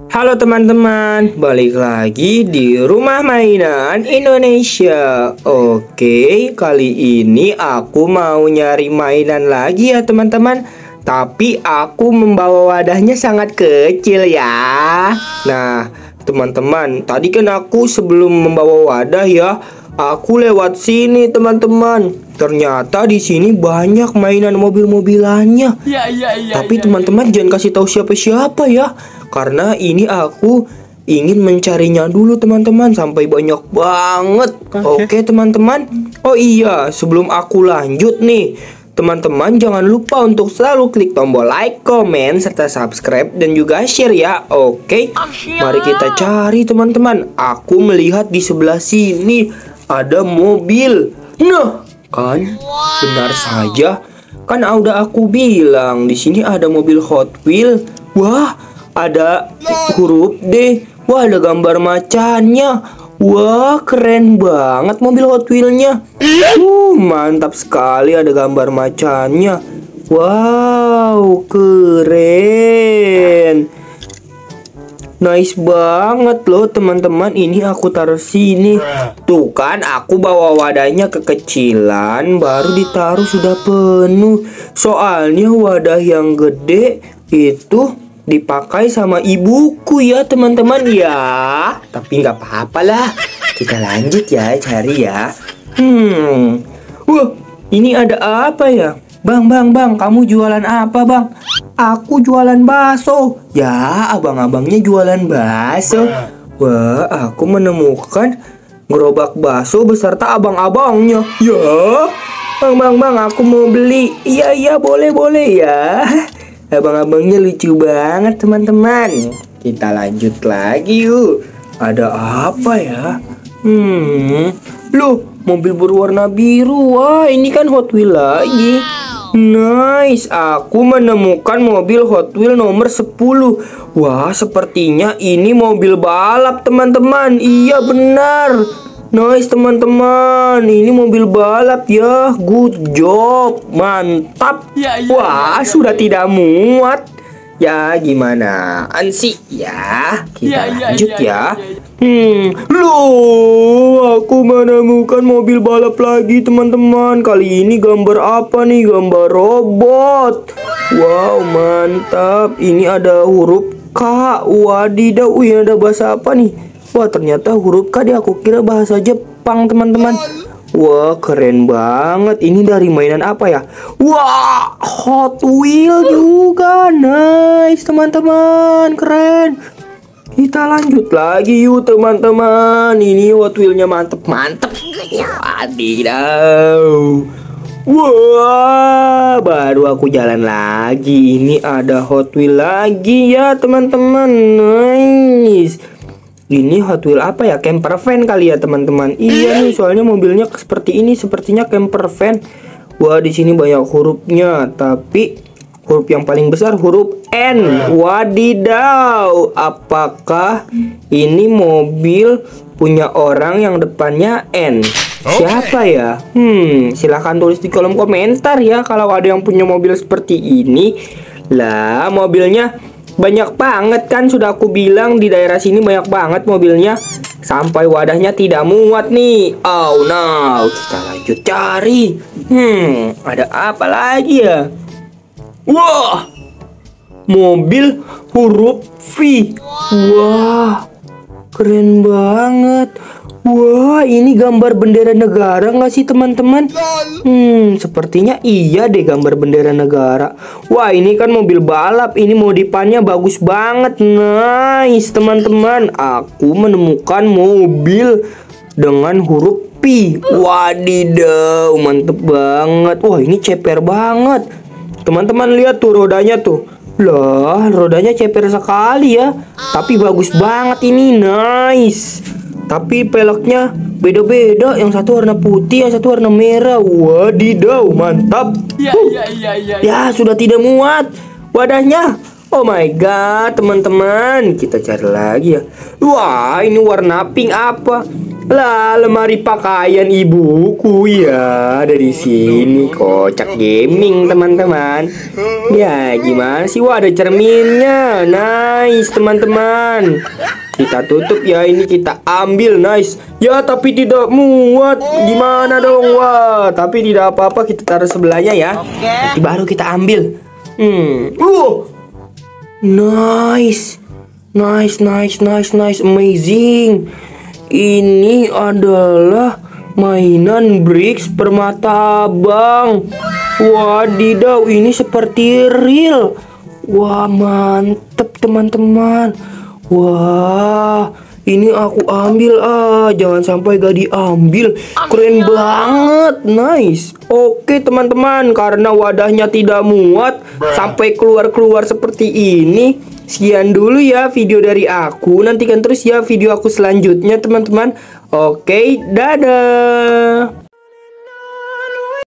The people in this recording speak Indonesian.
Halo teman-teman, balik lagi di Rumah Mainan Indonesia. Oke, kali ini aku mau nyari mainan lagi ya teman-teman. Tapi aku membawa wadahnya sangat kecil ya. Nah, teman-teman, tadi kan aku sebelum membawa wadah ya, aku lewat sini teman-teman. Ternyata di sini banyak mainan mobil-mobilannya. Tapi teman-teman jangan kasih tahu siapa-siapa ya. Karena ini aku ingin mencarinya dulu teman-teman sampai banyak banget. Oke teman-teman. Oh iya, sebelum aku lanjut nih, teman-teman jangan lupa untuk selalu klik tombol like, komen, serta subscribe dan juga share ya. Oke, mari kita cari teman-teman. Aku melihat di sebelah sini ada mobil. Nah, kan benar saja. Kan udah aku bilang di sini ada mobil Hot Wheels. Wah, ada huruf D. Wah, ada gambar macannya. Wah, keren banget mobil Hot Wheels-nya. Mantap sekali ada gambar macannya. Wow, keren. Nice banget loh teman-teman. Ini aku taruh sini. Tuh kan aku bawa wadahnya kekecilan, baru ditaruh sudah penuh. Soalnya wadah yang gede itu dipakai sama ibuku ya teman-teman ya. Tapi nggak apa-apa lah. Kita lanjut ya cari ya. Wah, ini ada apa ya? Bang, kamu jualan apa bang? Aku jualan bakso. Ya, abang-abangnya jualan bakso. Wah, aku menemukan gerobak bakso beserta abang-abangnya. Ya, bang, aku mau beli. Iya, boleh ya. Abang-abangnya lucu banget teman-teman. Kita lanjut lagi yuk. Ada apa ya? Loh, mobil berwarna biru. Wah, ini kan Hot Wheels lagi. Nice, aku menemukan mobil Hot Wheels nomor 10. Wah, sepertinya ini mobil balap teman-teman. Iya benar. Nice teman-teman, ini mobil balap ya. Good job, mantap. Wah, sudah tidak muat. Ya gimana sih ya. Kita lanjut ya. Loh, aku menemukan mobil balap lagi teman-teman. Kali ini gambar apa nih? Gambar robot. Wow, mantap. Ini ada huruf K. Wadidaw, ini ada bahasa apa nih? Wah, ternyata huruf K. Aku kira bahasa Jepang teman-teman. Wah, keren banget. Ini dari mainan apa ya? Wah, Hot Wheels juga. Nice teman-teman, keren. Kita lanjut lagi yuk teman-teman. Ini Hot Wheels-nya mantep. Wadidaw. Wah, baru aku jalan lagi. Ini ada Hot Wheels lagi ya teman-teman. Nice. Ini Hot Wheels apa ya? Camper van kali ya teman-teman. Iya nih, soalnya mobilnya seperti ini, sepertinya camper van. Wah, di sini banyak hurufnya, tapi huruf yang paling besar huruf N. Wadidaw, apakah ini mobil punya orang yang depannya N? Siapa ya? Silahkan tulis di kolom komentar ya kalau ada yang punya mobil seperti ini. Lah, mobilnya banyak banget kan, sudah aku bilang di daerah sini banyak banget mobilnya. Sampai wadahnya tidak muat nih. Oh no, kita lanjut cari. Ada apa lagi ya? Wah, mobil huruf V. Wah, keren banget. Wah, ini gambar bendera negara nggak sih teman-teman? Sepertinya iya deh, gambar bendera negara. Wah, ini kan mobil balap. Ini modifannya bagus banget. Nice teman-teman. Aku menemukan mobil dengan huruf P. Wadidaw, mantep banget. Wah, ini ceper banget. Teman-teman lihat tuh rodanya tuh. Lah, rodanya ceper sekali ya. Tapi bagus banget ini. Nice. Tapi peleknya beda-beda. Yang satu warna putih, yang satu warna merah. Wadidaw, mantap. Ya, sudah tidak muat wadahnya. Oh my god, teman-teman, kita cari lagi ya. Wah, ini warna pink apa? Lah, lemari pakaian ibuku ya. Dari sini kocak gaming, teman-teman. Ya, gimana sih? Wah, ada cerminnya. Nice, teman-teman. Kita tutup ya, ini kita ambil. Nice. Ya, tapi tidak muat. Gimana dong? Wah, tapi tidak apa-apa, kita taruh sebelahnya ya. Nanti baru kita ambil. Nice. Nice, amazing. Ini adalah mainan bricks permata abang. Wadidaw, ini seperti real. Wah, mantep teman-teman. Wah, ini aku ambil jangan sampai gak diambil. Keren banget, nice. Oke teman-teman, karena wadahnya tidak muat sampai keluar-keluar seperti ini, sekian dulu ya video dari aku. Nantikan terus ya video aku selanjutnya teman-teman. Oke, dadah.